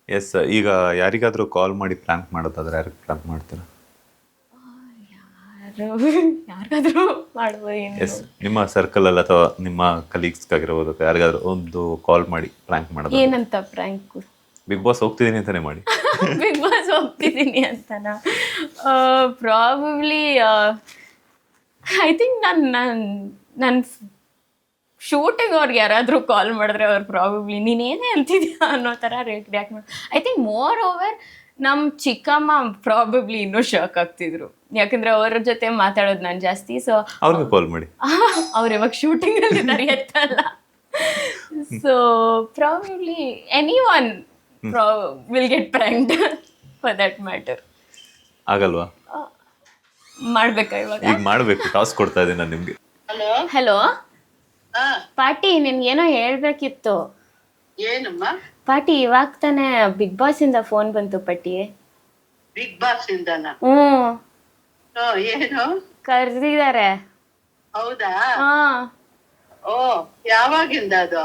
S, ಈಗ ಯಾರಿಗಾದ್ರೂ ಕಾಲ್ ಮಾಡಿ ಪ್ರ್ಯಾಂಕ್ ಮಾಡೋದಾದ್ರೆ ಯಾರಿಗೆ ಪ್ರ್ಯಾಂಕ್ ಮಾಡ್ತೀರಾ? ಯಾರಿಗಾದ್ರೂ ಮಾಡ್ಬೋದು. ಎಸ್, ನಿಮ್ಮ ಸರ್ಕಲಲ್ಲಿ ಅಥವಾ ನಿಮ್ಮ ಕಲೀಗ್ಸ್ಗಾಗಿರ್ಬೋದು, ಯಾರಿಗಾದ್ರೂ ಒಂದು ಕಾಲ್ ಮಾಡಿ ಪ್ರ್ಯಾಂಕ್ ಮಾಡೋದು. ಏನಂತ ಪ್ರ್ಯಾಂಕು? ಬಿಗ್ ಬಾಸ್ ಹೋಗ್ತಿದ್ದೀನಿ ಅಂತಾನೆ ಮಾಡಿ. ಬಿಗ್ ಬಾಸ್ ಹೋಗ್ತಿದ್ದೀನಿ ಅಂತನಾ? ಪ್ರಾಬಬ್ಲಿ ಐ ಥಿಂಕ್ ನನ್ನ ಶೂಟಿಂಗ್ ಅವ್ರಿಗೆ ಯಾರಾದರೂ ಕಾಲ್ ಮಾಡಿದ್ರೆ ಅವ್ರು ಪ್ರಾಬಬ್ಲಿ ನೀನೇನೇ ಅಂತಿದ್ಯಾ ಅನ್ನೋ ಥರ ರಿಯಾಕ್ಟ್ ಮಾಡಿ. ಐ ಥಿಂಕ್ ಮೋರ್ ಓವರ್ ನಮ್ಮ ಚಿಕ್ಕಮ್ಮ ಪ್ರಾಬಬ್ಲಿ ಇನ್ನೂ ಶಾಕ್ ಆಗ್ತಿದ್ರು, ಯಾಕಂದರೆ ಅವ್ರ ಜೊತೆ ಮಾತಾಡೋದು ನಾನು ಜಾಸ್ತಿ. ಸೊ ಅವ್ರಿಗೆ ಕಾಲ್ ಮಾಡಿ. ಅವ್ರು ಇವಾಗ ಶೂಟಿಂಗಲ್ಲಿ ಇದ್ದಾರೆ ಎತ್ತಲ್ಲ. So probably any one will get pranked for that matter. ಆಗಲ್ವಾ? ಮಾಡ್ಬೇಕಾ ಇವಾಗ? ಈಗ ಮಾಡಬೇಕು. ಟಾಸ್ಕ್ ಕೊಡ್ತಾ ಇದ್ದೀನಿ ನಾನು ನಿಮಗೆ. ಹಲೋ ಪಾಟಿ, ನಿನ್ಗೇನೋ ಹೇಳ್ಬೇಕಿತ್ತು. ಏನಮ್ಮ? ಪಾಟಿ, ಇವಾಗ ತಾನೇ ಬಿಗ್ ಬಾಸ್ ಇಂದ ಫೋನ್ ಬಂತು ಪಟ್ಟಿ. ಬಿಗ್ ಬಾಸ್ ಇಂದನಾ? ಏನು ಕರ್ದಿದ್ದಾರೆ. ಹೌದಾ? ಹಾ, ಓ, ಯಾವಾಗಿಂದ ಅದು?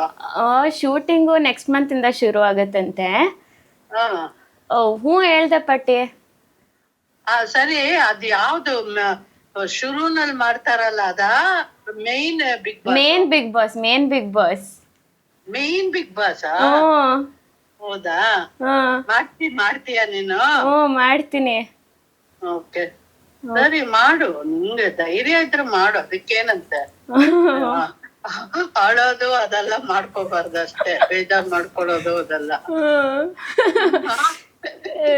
ಶೂಟಿಂಗು ನೆಕ್ಸ್ಟ್ ಮಂತ್ ಇಂದ ಶುರು ಆಗತ್ತಂತೆ. ಹಾ. ಹ್ಞೂ ಹೇಳ್ದೆ ಪಟ್ಟಿ. ಸರಿ, ಅದ್ ಯಾವ್ದು ಶುರುನಲ್ಲಿ ಮಾಡ್ತಾರಲ್ಲ ಅದ main Bigg Boss? Main Bigg Boss. Main Bigg Boss? ಹ್ಮ್. ಹೌದಾ? ಹ್ಮ್. ಮಾಡ್ತೀಯ ನೀನು? ಮಾಡ್ತೀನಿ. ಓಕೆ, ಸರಿ ಮಾಡು. ನಿಂಗೆ ಧೈರ್ಯ ಇದ್ರೆ ಮಾಡು, ಅದಕ್ಕೇನಂತೆ. ಆಳೋದು ಅದೆಲ್ಲ ಮಾಡ್ಕೋಬಾರ್ದು ಅಷ್ಟೇ, ಬೇಜಾರ್ ಮಾಡ್ಕೊಳ್ಳೋದು ಅದೆಲ್ಲ.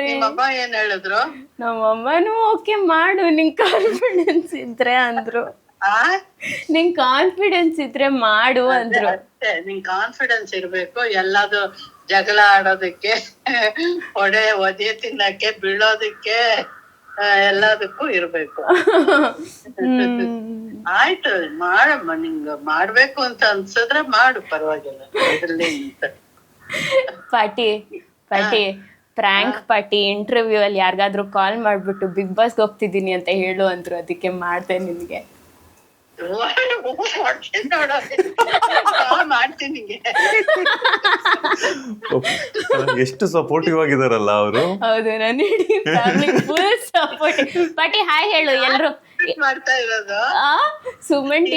ನಿಮ್ಮಮ್ಮ ಏನ್ ಹೇಳಿದ್ರು? ನಮ್ಮಮ್ಮನೂ ಓಕೆ ಮಾಡು, ನಿಂಗೆ ಕಾನ್ಫಿಡೆನ್ಸ್ ಇದ್ರೆ ಅಂದ್ರು. ನಿಂಗೆ ಕಾನ್ಫಿಡೆನ್ಸ್ ಇದ್ರೆ ಮಾಡು ಅಂದ್ರು. ಅಷ್ಟೇ, ನಿಂಗ್ ಕಾನ್ಫಿಡೆನ್ಸ್ ಇರ್ಬೇಕು. ಎಲ್ಲದು ಜಗಳ ಆಡೋದಕ್ಕೆ, ಒದೆ ತಿನ್ನಕ್ಕೆ, ಬೀಳೋದಕ್ಕೆ, ಎಲ್ಲದಕ್ಕೂ ಇರ್ಬೇಕು. ಆಯ್ತು, ಮಾಡಮ್ಮ. ನಿಂಗ ಮಾಡ್ಬೇಕು ಅಂತ ಅನ್ಸಿದ್ರೆ ಮಾಡು, ಪರವಾಗಿಲ್ಲ. ಅದ್ರಲ್ಲಿ ಪಾಟಿ ಪ್ರ್ಯಾಂಕ್ ಪಾಟಿ, ಇಂಟರ್ವ್ಯೂ ಅಲ್ಲಿ ಯಾರಿಗಾದ್ರೂ ಕಾಲ್ ಮಾಡ್ಬಿಟ್ಟು ಬಿಗ್ ಬಾಸ್ಗೆ ಹೋಗ್ತಿದ್ದೀನಿ ಅಂತ ಹೇಳು ಅಂದ್ರು, ಅದಕ್ಕೆ ಮಾಡ್ದೆ ನಿನ್ಗೆ. ಮಾಡ್ತೀನಿ. ಎಷ್ಟು ಸಪೋರ್ಟಿವ್ ಆಗಿದಾರಲ್ಲ ಅವರು. ಹೌದು, ನನ್ನ ಇಡೀ ಫ್ಯಾಮಿಲಿ ಫುಲ್ ಸಪೋರ್ಟ್. ಪಾಟಿ ಹಾಯ್ ಹೇಳು ಎಲ್ರು. ಮಾಡ್ತಾ ಇರೋದು ಸುಮನ್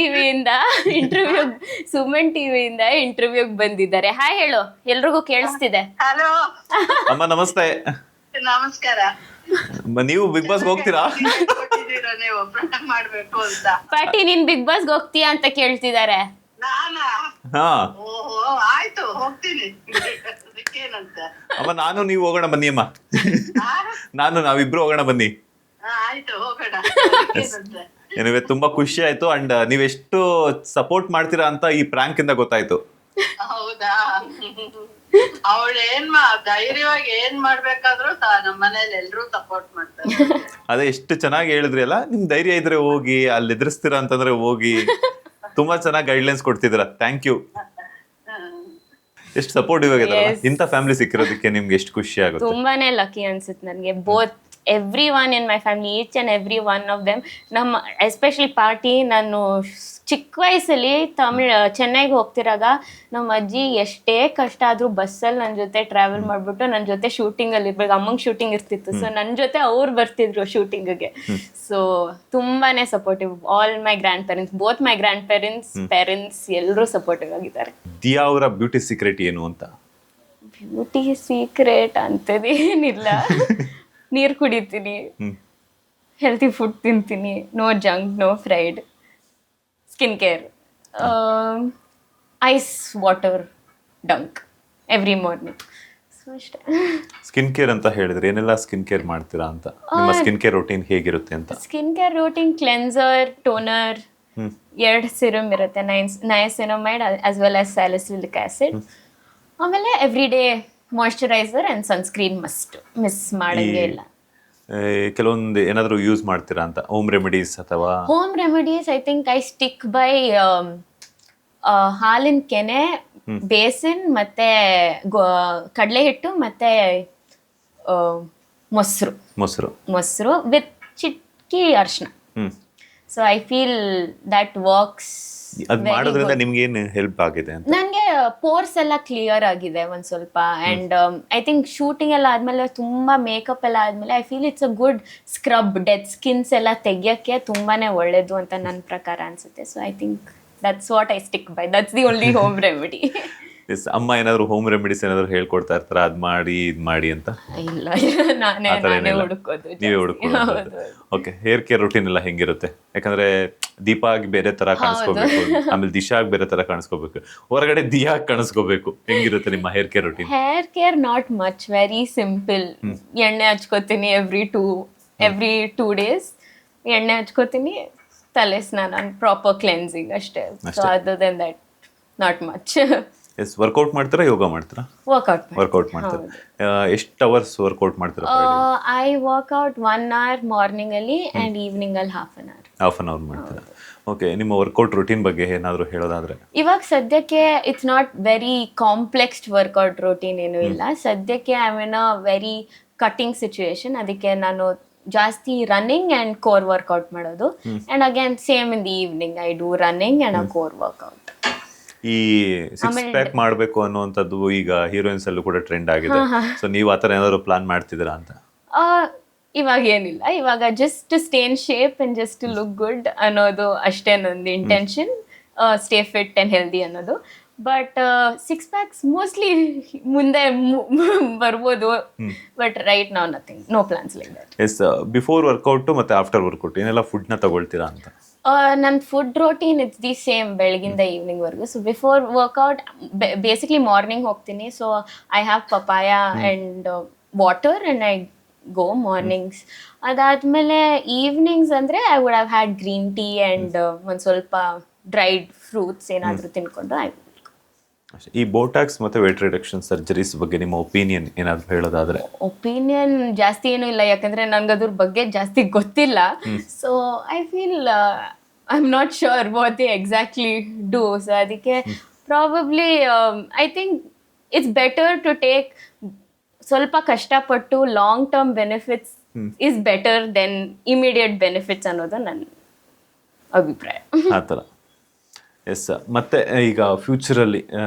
ಟಿವಿಯಿಂದ ಇಂಟರ್ವ್ಯೂಗ್ ಬಂದಿದ್ದಾರೆ. ಹಾಯ್ ಹೇಳು, ಎಲ್ರಿಗೂ ಕೇಳಿಸ್ತಿದೆ. ಹಲೋ ಅಮ್ಮ ನಮಸ್ತೆ. ನಮಸ್ಕಾರ. ನೀವು ಬಿಗ್ ಬಾಸ್ಗೆ ಹೋಗ್ತೀರಾ? ನೀವು ಮಾಡ್ಬೇಕು ಅಂತ. ಪಾಟಿ, ನೀನ್ ಬಿಗ್ ಬಾಸ್ಗೆ ಹೋಗ್ತೀಯಾ ಅಂತ ಕೇಳ್ತಿದ್ದಾರೆ. ನಾನಾ? ಹಾ. ಓಹೋ, ಆಯ್ತು, ಹೋಗ್ತೀನಿ. ಅದಕ್ಕೇನಂತ. ಅಮ್ಮ ನಾನು ನೀವು ಹೋಗೋಣ ಬನ್ನಿ ಅಮ್ಮ. ನಾವಿಬ್ರು ಹೋಗೋಣ ಬನ್ನಿ. ಆಯ್ತು, ಹೋಗೋಣ. ಏನಿವೆ, ತುಂಬಾ ಖುಷಿ ಆಯ್ತು. ಅಂಡ್ ನೀವೆಷ್ಟು ಸಪೋರ್ಟ್ ಮಾಡ್ತೀರಾ ಅಂತ ಈ ಪ್ರ್ಯಾಂಕ್ ಇಂದ ಗೊತ್ತಾಯ್ತು. ಹೌದಾ? ಅವಳು ಧೈರ್ಯವಾಗಿ ಏನ್ ಮಾಡ್ಬೇಕಾದ್ರೂ ನಮ್ಮ ಮನೇಲಿ ಎಲ್ರೂ ಸಪೋರ್ಟ್ ಮಾಡ್ತಾರೆ. ಅದೇ ಎಷ್ಟು ಚೆನ್ನಾಗಿ ಹೇಳಿದ್ರಿ ಅಲ್ಲ. ನಿಮ್ ಧೈರ್ಯ ಇದ್ರೆ ಹೋಗಿ, ಅಲ್ಲಿ ಎದುರಿಸ್ತೀರಾ ಅಂತಂದ್ರೆ ಹೋಗಿ. ತುಂಬಾ ಚೆನ್ನಾಗಿ ಗೈಡ್ಲೈನ್ಸ್ ಕೊಡ್ತಿದ್ದೀರಾ. Thank you. ಎಷ್ಟು ಸಪೋರ್ಟಿವ್ ಆಗಿದಾರಲ್ಲ. ಇಂಥ ಫ್ಯಾಮಿಲಿ ಸಿಕ್ಕಿರೋದಕ್ಕೆ ನಿಮ್ಗೆ ಎಷ್ಟು ಖುಷಿ ಆಗುತ್ತೆ. ತುಂಬಾನೇ ಲಕ್ಕಿ ಅನ್ಸುತ್ತೆ ನನಗೆ. Both every one in my family, each and every one of them. ನಮ್ಮ ಎಸ್ಪೆಷಲಿ ಪಾರ್ಟಿ, ನಾನು ಚಿಕ್ಕ ವಯಸ್ಸಲ್ಲಿ ಚೆನ್ನೈಗೆ ಹೋಗ್ತಿರಾಗ ನಮ್ಮ ಅಜ್ಜಿ ಎಷ್ಟೇ ಕಷ್ಟ ಆದರೂ ಬಸ್ಸಲ್ಲಿ ನನ್ನ ಜೊತೆ ಟ್ರಾವೆಲ್ ಮಾಡಿಬಿಟ್ಟು ನನ್ನ ಜೊತೆ ಶೂಟಿಂಗಲ್ಲಿ ಇರ್ಬೇಕು. ಅಮ್ಮಂಗೆ ಶೂಟಿಂಗ್ ಇರ್ತಿತ್ತು, ಸೊ ನನ್ನ ಜೊತೆ ಅವ್ರು ಬರ್ತಿದ್ರು ಶೂಟಿಂಗಿಗೆ. ಸೊ ತುಂಬಾ supportive. All my grandparents, both my grandparents ಎಲ್ಲರೂ ಸಪೋರ್ಟಿವ್ ಆಗಿದ್ದಾರೆ. ದಿಯಾ ಅವರ ಬ್ಯೂಟಿ ಸೀಕ್ರೆಟ್ ಏನು ಅಂತ? ಬ್ಯೂಟಿ ಸೀಕ್ರೆಟ್ ಅಂತದೇನಿಲ್ಲ. ನೀರು ಕುಡಿತೀನಿ, ಹೆಲ್ತಿ ಫುಡ್ ತಿಂತೀನಿ, no junk, no fried, skin care, ice water dunk every morning. So ಅಷ್ಟೇ. ಸ್ಕಿನ್ ಕೇರ್ ಅಂತ ಹೇಳಿದ್ರೆ ಏನೆಲ್ಲ ಸ್ಕಿನ್ ಕೇರ್ ಮಾಡ್ತೀರಾ ಅಂತ? ನಿಮ್ಮ ಸ್ಕಿನ್ ಕೇರ್ ರೂಟೀನ್ ಹೇಗಿರುತ್ತೆ ಅಂತ? Skin care routine cleanser, toner, 2 serum ಇರುತ್ತೆ, niacinamide as well as salicylic acid. ಆಮೇಲೆ every day moisturiser and sunscreen must, miss ಮಾಡಂಗೆ ಇಲ್ಲ. ಕೆಲವೊಂದು ಏನಾದರೂ ಯೂಸ್ ಮಾಡ್ತೀರಾ ಅಂತ? ಹೋಮ್ ರೆಮಿಡೀಸ್ ಅಥವಾ? Home remedies I think I stick by ಹಾಲಿನ ಕೆನೆ, ಬೇಸಿನ್, ಮತ್ತೆ ಕಡಲೆ ಹಿಟ್ಟು, ಮತ್ತೆ ಮೊಸರು ವಿತ್ ಚಿಟ್ಕಿ ಅರ್ಶಿನ. So I feel that works ಅದ್ ಮಾಡೋದ್ರಿಂದ ನಿಮ್ಗೆ ಏನ್ ಹೆಲ್ಪ್ ಆಗಿದೆ ಅಂತ? ನನಗೆ ಪೋರ್ಸ್ ಎಲ್ಲ ಕ್ಲಿಯರ್ ಆಗಿದೆ ಒಂದ್ ಸ್ವಲ್ಪ. ಅಂಡ್ ಐ ಥಿಂಕ್ ಶೂಟಿಂಗ್ ಎಲ್ಲ ಆದ್ಮೇಲೆ ತುಂಬಾ ಮೇಕಪ್ ಎಲ್ಲ ಆದ್ಮೇಲೆ I feel it's a good scrub. Dead skins ಎಲ್ಲ ತೆಗಿಯಕ್ಕೆ ತುಂಬಾನೇ ಒಳ್ಳೇದು ಅಂತ ನನ್ನ ಪ್ರಕಾರ ಅನ್ಸುತ್ತೆ. So I think that's what I stick by. That's the only home remedy. Yes, ಅಮ್ಮ ಏನಾದ್ರು ಹೋಮ್ ರೆಮಿಡೀಸ್ ಏನಾದ್ರು ಹೇಳ್ಕೊಡ್ತಾ ಇರ್ತಾರ, ಅದ್ ಮಾಡಿ ಇದ್ ಮಾಡಿ ಅಂತ? ಇಲ್ಲ, ನಾನೇ ಹುಡುಕೋದು. ನೀವೇ ಹುಡುಕೋದು. ಓಕೆ, ಹೇರ್ ಕೇರ್ ರೂಟೀನ್ ಎಲ್ಲ ಹೆಂಗಿರುತ್ತೆ? ಯಾಕಂದ್ರೆ ದೀಪಾ ಆಗಿ ಬೇರೆ ತರ ಕಾಣಿಸ್ಕೋಬೇಕು, ಆಮೇಲೆ ದಿಶಾ ಆಗಿ ಬೇರೆ ತರ ಕಾಣಿಸ್ಕೋಬೇಕು, ಹೊರಗಡೆ ದಿಯಾ ಕಾಣಿಸ್ಕೋಬೇಕು. ಹೆಂಗಿರುತ್ತೆ ನಿಮ್ಮ hair care routine? Hair care not much, very simple. ಎಣ್ಣೆ ಹಚ್ಕೋತೀನಿ ಎವ್ರಿ 2 days. ಎಣ್ಣೆ ಹಚ್ಕೋತೀನಿ, ತಲೆ ಸ್ನಾನ, ಪ್ರಾಪರ್ ಕ್ಲೆನ್ಸಿಂಗ್ ಅಷ್ಟೇ. So other than that not much. Yes, workout ಮಾಡ್ತೀರಾ, ಯೋಗ ಮಾಡ್ತೀರಾ? ವರ್ಕೌಟ್ ಮಾಡ್ತೀರಾ. ಎಷ್ಟು ಅವರ್ಸ್ ವರ್ಕೌಟ್ ಮಾಡ್ತೀರಾ? ಐ ವರ್ಕ್ಔಟ್ 1 hour ಮಾರ್ನಿಂಗ್ ಅಲ್ಲಿ ಅಂಡ್ ಈವ್ನಿಂಗ್ ಅಲ್ಲಿ half an hour ಮಾಡ್ತೀರಾ. ಓಕೆ, ನಿಮ್ಮ ವರ್ಕೌಟ್ ರೂಟೀನ್ ಬಗ್ಗೆ ಏನಾದ್ರು ಹೇಳೋದಾದ್ರೆ? ಇವಾಗ ಸದ್ಯಕ್ಕೆ it's not very complexed workout routine ಏನು ಇಲ್ಲ. ಸದ್ಯಕ್ಕೆ I mean a very cutting situation. ಅದಕ್ಕೆ ನಾನು ಜಾಸ್ತಿ ರನ್ನಿಂಗ್ ಅಂಡ್ ಕೋರ್ ವರ್ಕೌಟ್ ಮಾಡೋದು. And again same in the evening I do running and a core workout. ಈ 6 ಪ್ಯಾಕ್ ಮಾಡಬೇಕು ಅನ್ನುವಂಥದ್ದು ಈಗ ಹೀರೋಯಿನ್ಸ್ ಅಲ್ಲೂ ಕೂಡ ಟ್ರೆಂಡ್ ಆಗಿದೆ. ಸೊ ನೀವು ಆತರ ಏನಾದ್ರು ಪ್ಲಾನ್ ಮಾಡ್ತಿದ್ದೀರಾ ಅಂತ? ಇವಾಗ ಏನಿಲ್ಲ. ಇವಾಗ just to stay in shape and just to look good ಅನ್ನೋದು ಅಷ್ಟೇ ನಂದು intention. Stay fit and healthy ಅನ್ನೋದು. ಬಟ್ 6 packs ಮೋಸ್ಟ್ಲಿ ಮುಂದೆ ಬರ್ಬೋದು. But right now nothing, no plans like that. Yes, before workout ಮತ್ತೆ ಆಫ್ಟರ್ ವರ್ಕೌಟ್ ಏನೆಲ್ಲ food ನ ತಗೊಳ್ತೀರಾ ಅಂತ? ನನ್ನ food routine it's the same ಬೆಳಗಿಂದ ಈವ್ನಿಂಗ್ ವರೆಗೂ. So before workout basically morning ಹೋಗ್ತೀನಿ. So I have papaya and water and I go mornings. ಅದಾದಮೇಲೆ ಈವ್ನಿಂಗ್ಸ್ ಅಂದರೆ I would have had green tea and ಒಂದು ಸ್ವಲ್ಪ ಡ್ರೈಡ್ ಫ್ರೂಟ್ಸ್ ಏನಾದರೂ ತಿನ್ಕೊಂಡು ಈ ಬೋಟಾಕ್ಸ್ ಮತ್ತೆ ವೇಟ್ ರಿಡಕ್ಷನ್ ಸರ್ಜರೀಸ್ ಬಗ್ಗೆ ನಿಮ್ಮ ಒಪಿನಿಯನ್ ಏನಾದ್ರು ಹೇಳೋದಾದ್ರೆ? ಒಪಿನಿಯನ್ ಜಾಸ್ತಿ ಏನೂ ಇಲ್ಲ, ಯಾಕಂದ್ರೆ ನನ್ಗೆ ಅದ್ರ ಬಗ್ಗೆ ಜಾಸ್ತಿ ಗೊತ್ತಿಲ್ಲ. So I feel I am not sure what they exactly do. So ಅದಕ್ಕೆ probably I think it's better to take ಸ್ವಲ್ಪ ಕಷ್ಟಪಟ್ಟು long term benefits is better than immediate benefits ಅನ್ನೋದು ನನ್ನ ಅಭಿಪ್ರಾಯ. ಆ ಥರ. ಎಸ್, ಮತ್ತೆ ಈಗ ಫ್ಯೂಚರಲ್ಲಿ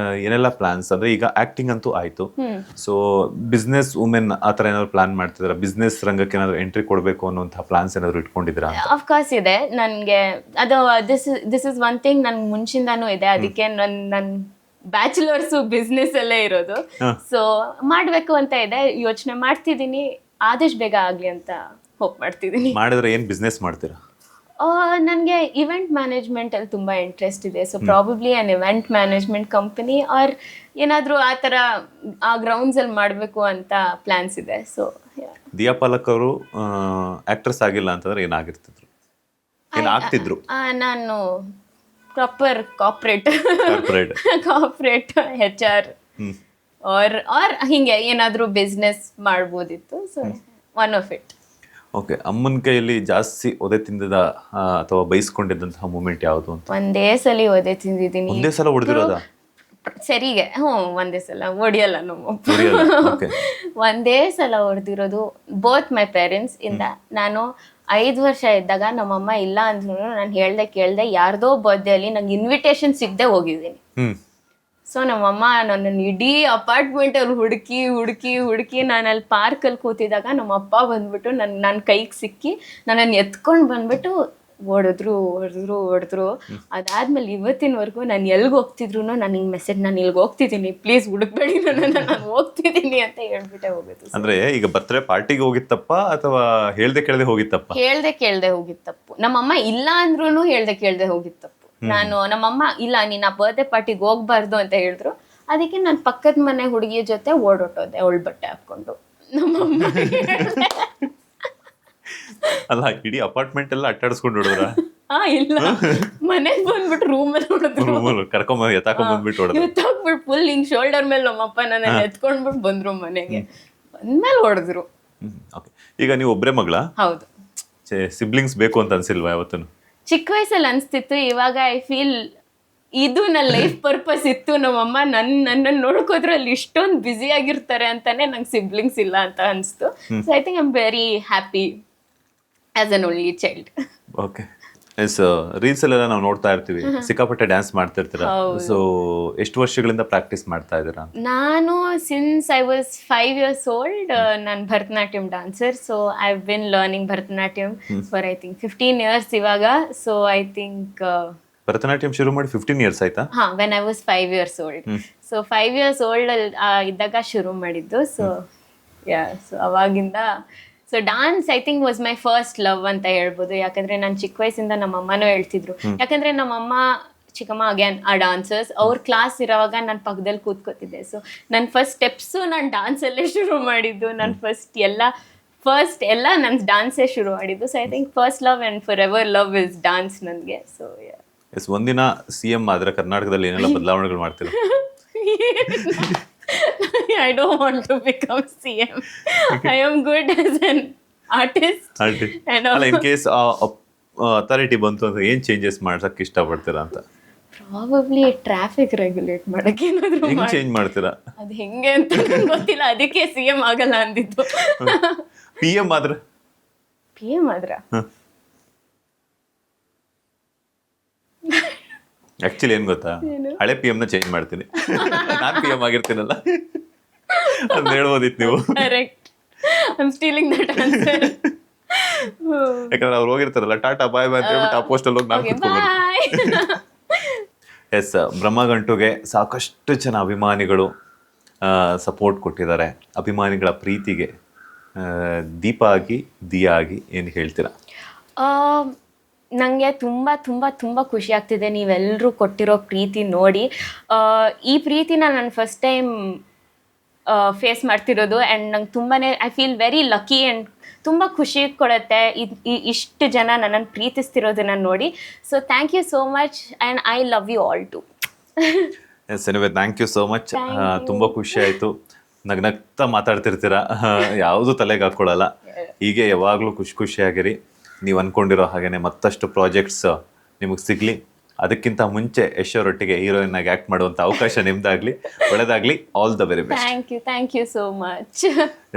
ಏನೆಲ್ಲ ಪ್ಲಾನ್ಸ್ ಅಂದ್ರೆ, ಈಗ ಆಕ್ಟಿಂಗ್ ಅಂತೂ ಆಯ್ತು. ಸೊ ಬಿಸ್ನೆಸ್ ವುಮೆನ್ ಆ ಥರ ಏನಾದ್ರು ಪ್ಲಾನ್ ಮಾಡ್ತಿದ್ದೀರಾ? ಬಿಸ್ನೆಸ್ ರಂಗಕ್ಕೆ ಏನಾದ್ರು ಎಂಟ್ರಿ ಕೊಡಬೇಕು ಅನ್ನುವಂತಹ ಪ್ಲಾನ್ಸ್ ಏನಾದ್ರು ಇಟ್ಕೊಂಡಿದ್ದೀರಾ? ಅಫ್ಕೋರ್ಸ್ ಇದೆ ನನಗೆ. ಅದು ದಿಸ್ ಇಸ್ ಒನ್ ಥಿಂಗ್ ನನ್ಗೆ ಮುಂಚಿಂದಾನು ಇದೆ. ಅದಕ್ಕೆ ನನ್ನ ಬ್ಯಾಚುಲರ್ಸು ಬಿಸ್ನೆಸ್ ಅಲ್ಲೇ ಇರೋದು. ಸೊ ಮಾಡಬೇಕು ಅಂತ ಇದೆ, ಯೋಚನೆ ಮಾಡ್ತಿದ್ದೀನಿ. ಆದಷ್ಟು ಬೇಗ ಆಗಲಿ ಅಂತ ಹೋಪ್ ಮಾಡ್ತಿದ್ದೀನಿ. ಮಾಡಿದ್ರೆ ಏನು ಬಿಸ್ನೆಸ್ ಮಾಡ್ತೀರಾ? ನನಗೆ ಇವೆಂಟ್ ಮ್ಯಾನೇಜ್ಮೆಂಟಲ್ಲಿ ತುಂಬ ಇಂಟ್ರೆಸ್ಟ್ ಇದೆ. So probably an event management company or ಏನಾದರೂ ಆ ಥರ ಆ ಗ್ರೌಂಡ್ಸಲ್ಲಿ ಮಾಡಬೇಕು ಅಂತ ಪ್ಲ್ಯಾನ್ಸ್ ಇದೆ. ಸೊ ದಿಯಾ ಪಾಲಕ್ ಅವರು ಆಕ್ಟ್ರೆಸ್ ಆಗಿಲ್ಲ ಅಂತಂದ್ರೆ ಏನಾಗಿರ್ತಿದ್ರು, ಏನಾಗ್ತಿದ್ರು? ನಾನು ಪ್ರಾಪರ್ ಕಾರ್ಪೊರೇಟ್ HR ಆರ್ ಹಿಂಗೆ ಏನಾದರೂ ಬಿಸ್ನೆಸ್ ಮಾಡ್ಬೋದಿತ್ತು. So one of it. Okay, ಅಮ್ಮನ ಕೈಯಲ್ಲಿ ಜಾಸ್ತಿ ಒದೆ ತಿಂದಿದ ಅಥವಾ ಬೈಸ್ಕೊಂಡಿದ್ದಂತಹ ಮೂಮೆಂಟ್ ಯಾವುದು ಅಂತ? ಒಂದೇ ಸಲ ಒದೆ ತಿಂದಿದ್ದೀನಿ. ಒಂದೇ ಸಲ ಹೊಡೆದಿರೋದಾ? ಸರಿಗೆ ಒಂದೇ ಸಲ ಹೊಡಿಯಲ್ಲ ನಮ್ಮಪ್ಪ. ಒಂದೇ ಸಲ ಹೊಡೆದಿರೋದು ಬೋತ್ ಮೈ ಪೇರೆಂಟ್ಸ್ ಇಂದ. ನಾನು 5 ವರ್ಷ ಇದ್ದಾಗ ನಮ್ಮಮ್ಮ ಇಲ್ಲ ಅಂದ್ರೂ ನಾನು ಕೇಳ್ದೆ ಯಾರ್ದೋ ಬರ್ಡೇ ಅಲ್ಲಿ ನಂಗೆ ಇನ್ವಿಟೇಷನ್ ಸಿಗದೆ ಹೋಗಿದ್ದೀನಿ. ಸೊ ನಮ್ಮಮ್ಮ ನನ್ನನ್ನು ಇಡೀ ಅಪಾರ್ಟ್ಮೆಂಟಲ್ಲಿ ಹುಡುಕಿ ನಾನು ಅಲ್ಲಿ ಪಾರ್ಕಲ್ಲಿ ಕೂತಿದ್ದಾಗ ನಮ್ಮಪ್ಪ ಬಂದ್ಬಿಟ್ಟು ನನ್ನ ಕೈಗೆ ಸಿಕ್ಕಿ ನನ್ನನ್ನು ಎತ್ಕೊಂಡು ಬಂದ್ಬಿಟ್ಟು ಹೊಡೆದ್ರು. ಅದಾದ್ಮೇಲೆ ಇವತ್ತಿನವರೆಗೂ ನಾನು ಎಲ್ಗೆ ಹೋಗ್ತಿದ್ರು ನನಗೆ ಮೆಸೇಜ್, ನಾನು ಇಲ್ಲಿಗೆ ಹೋಗ್ತಿದ್ದೀನಿ, ಪ್ಲೀಸ್ ಹುಡುಕ್ಬೇಡಿ ನಾನು ಹೋಗ್ತಿದ್ದೀನಿ ಅಂತ ಹೇಳ್ಬಿಟ್ಟೆ ಹೋಗಿತ್ತು. ಅಂದ್ರೆ ಈಗ ಬರ್ತ್ಡೇ ಪಾರ್ಟಿಗೆ ಹೋಗಿತ್ತಪ್ಪ ಅಥವಾ ಹೇಳ್ದೆ ಕೇಳ್ದೆ ಹೋಗಿತ್ತಪ್ಪ? ಹೇಳ್ದೆ ಹೋಗಿತ್ತಪ್ಪು. ನಮ್ಮಮ್ಮ ಇಲ್ಲ ಅಂದ್ರೂ ಹೇಳ್ದೆ ಹೋಗಿತ್ತಪ್ಪು. ನಮ್ಮಮ್ಮ ಇಲ್ಲ ನೀನ್ ಆ ಬರ್ತ್ಡೇ ಪಾರ್ಟಿಗೆ ಹೋಗ್ಬಾರ್ದು ಅಂತ ಹೇಳಿದ್ರು. ಅದಕ್ಕೆ ನಾನು ಪಕ್ಕದ ಮನೆ ಹುಡುಗಿಯ ಜೊತೆ ಓಡೋಟೋದೆ ಅವಳ ಬಟ್ಟೆ ಹಾಕೊಂಡು. ನಮ್ಮಮ್ಮ ಅಲ್ಲ, ಇಡೀ ಅಪಾರ್ಟ್ಮೆಂಟ್ ಎಲ್ಲ ಅಟ್ಟಾಡಿಸ್ಕೊಂಡು ಹೊಡೆದ್ರ? ಇಲ್ಲ, ಮನೆಗೆ ಬಂದ್ಬಿಟ್ಟು ರೂಮಲ್ಲಿ ಹೊಡೆದ್ರು. ಎತ್ತಾಕೊಂಡ್ಬಿಟ್ಟು ಫುಲ್ ಹಿಂಗ್ ಶೋಲ್ಡರ್ ಮೇಲೆ ನಮ್ಮಪ್ಪ ನನ್ನ ಎತ್ಕೊಂಡ್ಬಿಟ್ಟು ಬಂದ್ರು ಮನೆಗೆ. ಬಂದ್ಮೇಲೆ ಹೊಡೆದ್ರು. ಈಗ ನೀವು ಒಬ್ರೇ ಮಗಳ? ಹೌದು. ಸಿಬ್ಲಿಂಗ್ಸ್ ಬೇಕು ಅಂತ ಅನ್ಸಿಲ್ವಾ ಯಾವತ್ತೂ? ಚಿಕ್ಕ ವಯಸ್ಸಲ್ಲಿ ಅನ್ಸ್ತಿತ್ತು. ಇವಾಗ ಐ ಫೀಲ್ ಇದು ನನ್ನ ಲೈಫ್ ಪರ್ಪಸ್ ಇತ್ತು. ನಮ್ಮಮ್ಮ ನನ್ನನ್ನು ನೋಡ್ಕೋದ್ರಲ್ಲಿ ಇಷ್ಟೊಂದು ಬ್ಯುಸಿ ಆಗಿರ್ತಾರೆ ಅಂತಾನೆ ನಂಗೆ ಸಿಬ್ಲಿಂಗ್ಸ್ ಇಲ್ಲ ಅಂತ ಅನಿಸ್ತು. So I think I am very happy as an only child. Okay, yes reels ಅಲ್ಲೆಲ್ಲ ನಾವು ನೋಡ್ತಾ ಇರ್ತೀವಿ, ಸಿಕ್ಕಾಪಟ್ಟೆ ಡ್ಯಾನ್ಸ್ ಮಾಡ್ತಾ ಇರ್ತೀರಾ. ಸೊ ಎಷ್ಟು ವರ್ಷಗಳಿಂದ ಪ್ರಾಕ್ಟೀಸ್ ಮಾಡ್ತಾ ಇದ್ದೀರಾ? ನಾನು since I was 5 years old ನಾನು Bharatanatyam dancer. So I been learning Bharatanatyam for I think 15 years ಇವಾಗ. ಸೊ ಐ ಥಿಂಕ್ ಭರತನಾಟ್ಯಂ ಶುರು ಮಾಡಿ 15 years ಆಯ್ತಾ? ಹಾ, when I was 5 years old. So 5 years old ಇದ್ದಾಗ ಶುರು ಮಾಡಿದ್ದು. ಸೊ ಸೊ ಅವಾಗಿಂದ so dance I think was my first love ಅಂತ ಹೇಳ್ಬೋದು. ಯಾಕಂದ್ರೆ ನಾನು ಚಿಕ್ಕ ವಯಸ್ಸಿಂದ ನಮ್ಮ ಅಮ್ಮನೂ ಹೇಳ್ತಿದ್ರು, ಯಾಕಂದ್ರೆ ನಮ್ಮಮ್ಮ ಚಿಕ್ಕಮ್ಮ ಅಗೇನ್ ಆ ಡಾನ್ಸರ್ಸ್, ಅವ್ರ ಕ್ಲಾಸ್ ಇರೋವಾಗ ನಾನು ಪಕ್ಕದಲ್ಲಿ ಕೂತ್ಕೋತಿದ್ದೆ. ಸೊ ನನ್ನ ಫಸ್ಟ್ ಸ್ಟೆಪ್ಸು ನಾನು ಡ್ಯಾನ್ಸಲ್ಲೇ ಶುರು ಮಾಡಿದ್ದು. ನಾನು ಫಸ್ಟ್ ಎಲ್ಲ ನನ್ನ ಡ್ಯಾನ್ಸೇ ಶುರು ಮಾಡಿದ್ದು. So I think first love and for ever love is dance ನನಗೆ. ಸೊ ಎಸ್, ಒಂದಿನ CM ಆದ್ರೆ ಕರ್ನಾಟಕದಲ್ಲಿ ಏನೆಲ್ಲ ಬದಲಾವಣೆಗಳು ಮಾಡ್ತೀರಾ? I don't want to become CM. I am good as an artist. And ಅಲ್ಲ, ಇನ್ ಕೇಸ್ ಅಥಾರಿಟಿ ಬಂತು ಅಂದ್ರೆ ಏನ್ ಚೇಂಜಸ್ ಮಾಡ್ಸಕ್ ಇಷ್ಟಪಡ್ತೀರಾ ಅಂತ? ಪ್ರಾಬಬ್ಲಿ ಟ್ರಾಫಿಕ್ ರೆಗ್ಯುಲೇಟ್ ಮಾಡಕ್ಕೆ ಏನಾದ್ರು ಹೆಂಗ್ ಚೇಂಜ್ ಮಾಡ್ತೀರಾ? ಅದು ಹೆಂಗೆ ಅಂತ ನಂಗ್ ಗೊತ್ತಿಲ್ಲ, ಅದಕ್ಕೆ CM ಆಗಲ್ಲ ಅಂದಿದ್ದು. PM ಆದ್ರೆ? PM ಆದ್ರ ಆಕ್ಚುಲಿ ಏನ್ ಗೊತ್ತಾ, ಹಳೆ PM ನ ಚೇಂಜ್ ಮಾಡ್ತೀನಿ. ನಾನ್ PM ಆಗಿರ್ತೀನಲ್ಲ, ಅದ್ ಹೇಳ್ಬೋದಿತ್ತು ನೀವು. Correct, I am stealing that answer. ಯಾಕಂದ್ರೆ ಅವ್ರು ಹೋಗಿರ್ತಾರಲ್ಲ, ಟಾಟಾ ಬಾಯ್ ಬಾಯ್ ಅಂತ ಹೇಳ್ಬಿಟ್ಟು ಆ ಪೋಸ್ಟ್ ಅಲ್ಲಿ ಹೋಗಿ ನಾನು ಕೂತ್ಕೊಂಡು. ಎಸ್, ಬ್ರಹ್ಮಗಂಟುಗೆ ಸಾಕಷ್ಟು ಜನ ಅಭಿಮಾನಿಗಳು ಸಪೋರ್ಟ್ ಕೊಟ್ಟಿದ್ದಾರೆ. ಅಭಿಮಾನಿಗಳ ಪ್ರೀತಿಗೆ ದೀಪ ಆಗಿ ದಿಯಾ ಆಗಿ ಏನು ಹೇಳ್ತೀರಾ? ನನಗೆ ತುಂಬ ತುಂಬ ತುಂಬ ಖುಷಿ ಆಗ್ತಿದೆ ನೀವೆಲ್ಲರೂ ಕೊಟ್ಟಿರೋ ಪ್ರೀತಿ ನೋಡಿ. ಈ ಪ್ರೀತಿನ ನಾನು ಫಸ್ಟ್ ಟೈಮ್ ಫೇಸ್ ಮಾಡ್ತಿರೋದು. ಆ್ಯಂಡ್ ನಂಗೆ ತುಂಬಾ I feel very lucky and ತುಂಬ ಖುಷಿ ಕೊಡುತ್ತೆ ಇಷ್ಟು ಜನ ನನ್ನನ್ನು ಪ್ರೀತಿಸ್ತಿರೋದನ್ನ ನೋಡಿ. So thank you so much and I love you all too. Yes, anyway thank you so much. ತುಂಬ ಖುಷಿ ಆಯಿತು. ನಗ್ನಗ್ತಾ ಮಾತಾಡ್ತಿರ್ತೀರಾ, ಯಾವುದು ತಲೆಗೆ ಹಾಕ್ಕೊಳ್ಳಲ್ಲ. ಹೀಗೆ ಯಾವಾಗಲೂ ಖುಷಿಯಾಗಿರಿ. ನೀವು ಅಂದ್ಕೊಂಡಿರೋ ಹಾಗೇನೆ ಮತ್ತಷ್ಟು ಪ್ರಾಜೆಕ್ಟ್ಸ್ ನಿಮಗೆ ಸಿಗಲಿ. ಅದಕ್ಕಿಂತ ಮುಂಚೆ ಯಶೋರೊಟ್ಟಿಗೆ ಹೀರೋಯಿನ್ ಆಗಿ ಆ್ಯಕ್ಟ್ ಮಾಡುವಂಥ ಅವಕಾಶ ನಿಮ್ದಾಗಲಿ, ಒಳ್ಳೆದಾಗಲಿ. All the very best. Thank you so much.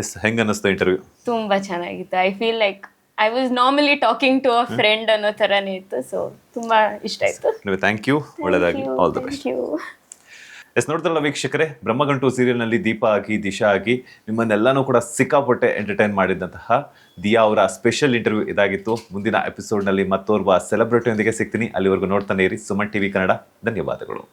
Yes, ಹೆಂಗೆ ಅನ್ನಿಸ್ತು ಇಂಟರ್ವ್ಯೂ? ತುಂಬ ಚೆನ್ನಾಗಿತ್ತು. I feel like I was normally talking to a friend ಅನ್ನೋ ಥರನೇ ಇತ್ತು. ಸೊ ತುಂಬ ಇಷ್ಟ ಆಯಿತು. ಥ್ಯಾಂಕ್ ಯು, ಒಳ್ಳೆದಾಗಲಿ. All the best. ಎಸ್, ನೋಡ್ತಾರಲ್ಲ ವೀಕ್ಷಕರೇ, ಬ್ರಹ್ಮಗಂಟು ಸೀರಿಯಲ್ನಲ್ಲಿ ದೀಪ ಆಗಿ ದಿಶಾ ಆಗಿ ನಿಮ್ಮನ್ನೆಲ್ಲನೂ ಕೂಡ ಸಿಕ್ಕಾಪಟ್ಟೆ ಎಂಟರ್ಟೈನ್ ಮಾಡಿದಂತಹ ದಿಯಾ ಅವರ ಸ್ಪೆಷಲ್ ಇಂಟರ್ವ್ಯೂ ಇದಾಗಿತ್ತು. ಮುಂದಿನ ಎಪಿಸೋಡ್ನಲ್ಲಿ ಮತ್ತೋರ್ವ ಸೆಲೆಬ್ರಿಟಿಯೊಂದಿಗೆ ಸಿಗ್ತೀನಿ. ಅಲ್ಲಿವರೆಗೂ ನೋಡ್ತಾನೆ ಇರಿ ಸುಮನ್ TV ಕನ್ನಡ. ಧನ್ಯವಾದಗಳು.